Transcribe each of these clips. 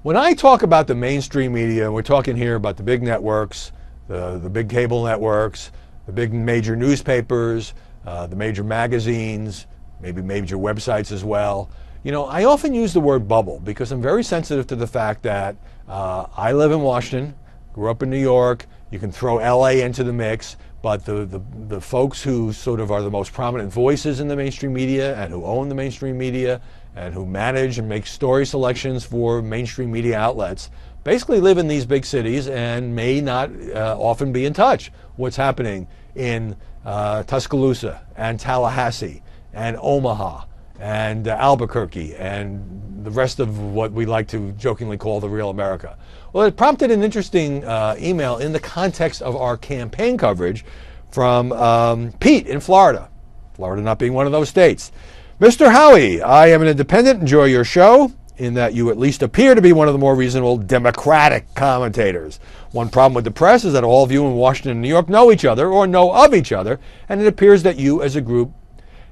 When I talk about the mainstream media, we're talking here about the big networks, the big cable networks, the big major newspapers, the major magazines, maybe major websites as well. You know, I often use the word bubble because I'm very sensitive to the fact that I live in Washington, grew up in New York. You can throw LA into the mix, but the folks who sort of are the most prominent voices in the mainstream media and who own the mainstream media and who manage and make story selections for mainstream media outlets basically live in these big cities and may not often be in touch what's happening in Tuscaloosa and Tallahassee and Omaha and Albuquerque and the rest of what we like to jokingly call the real America. Well, it prompted an interesting email in the context of our campaign coverage from Pete in Florida, Florida not being one of those states. Mr. Howie, I am an independent, enjoy your show, in that you at least appear to be one of the more reasonable Democratic commentators. One problem with the press is that all of you in Washington and New York know each other or know of each other, and it appears that you as a group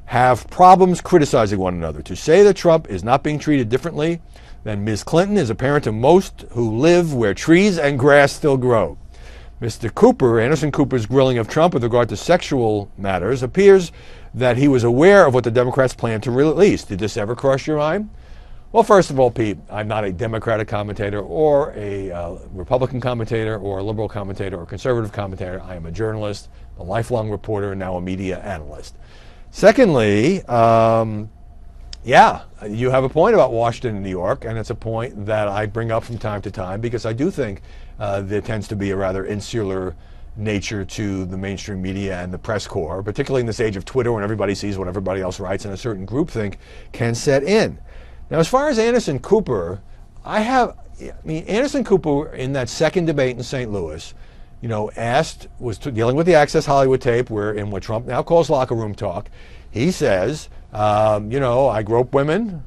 have problems criticizing one another. To say that Trump is not being treated differently than Ms. Clinton is apparent to most who live where trees and grass still grow. Mr. Cooper, Anderson Cooper's grilling of Trump with regard to sexual matters appears that he was aware of what the Democrats plan to release. Did this ever cross your mind? Well, first of all, Pete, I'm not a Democratic commentator or a Republican commentator or a liberal commentator or conservative commentator. I am a journalist, a lifelong reporter, and now a media analyst. Secondly, yeah, you have a point about Washington and New York, and it's a point that I bring up from time to time because I do think there tends to be a rather insular nature to the mainstream media and the press corps, particularly in this age of Twitter when everybody sees what everybody else writes and a certain groupthink can set in. Now, as far as Anderson Cooper, Anderson Cooper in that second debate in St. Louis, you know, was dealing with the Access Hollywood tape, where in what Trump now calls locker room talk, he says, you know, I grope women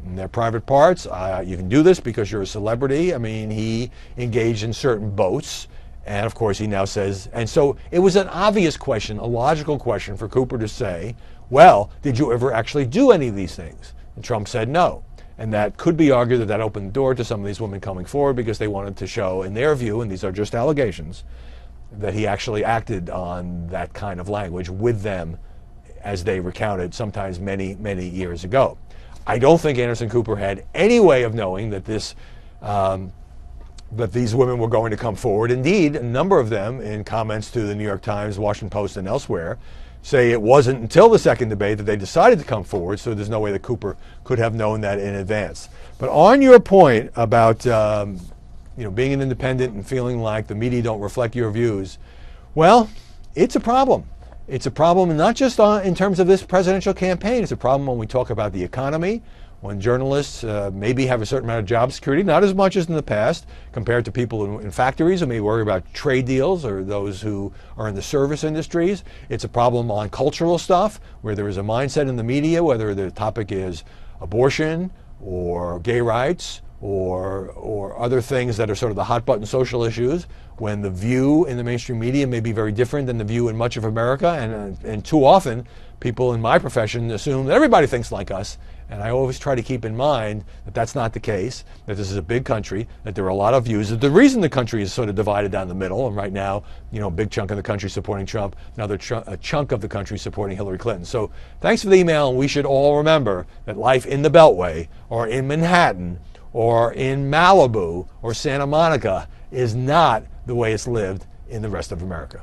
in their private parts. You can do this because you're a celebrity. I mean, he engaged in certain boats. And of course, he now says, and so it was an obvious question, a logical question for Cooper to say, well, did you ever actually do any of these things? And Trump said no. And that could be argued that that opened the door to some of these women coming forward because they wanted to show, in their view, and these are just allegations, that he actually acted on that kind of language with them as they recounted sometimes many, many years ago. I don't think Anderson Cooper had any way of knowing that that these women were going to come forward. Indeed, a number of them, in comments to the New York Times, Washington Post, and elsewhere, say it wasn't until the second debate that they decided to come forward, so there's no way that Cooper could have known that in advance. But on your point about you know, being an independent and feeling like the media don't reflect your views, well, it's a problem. It's a problem not just in terms of this presidential campaign. It's a problem when we talk about the economy, when journalists maybe have a certain amount of job security, not as much as in the past, compared to people in factories who may worry about trade deals or those who are in the service industries. It's a problem on cultural stuff, where there is a mindset in the media, whether the topic is abortion or gay rights or other things that are sort of the hot button social issues, when the view in the mainstream media may be very different than the view in much of America, and too often people in my profession assume that everybody thinks like us. And I always try to keep in mind that that's not the case, that this is a big country, that there are a lot of views. That the reason the country is sort of divided down the middle, and right now, you know, a big chunk of the country supporting Trump, another a chunk of the country supporting Hillary Clinton. So thanks for the email, and we should all remember that life in the Beltway or in Manhattan or in Malibu or Santa Monica is not the way it's lived in the rest of America.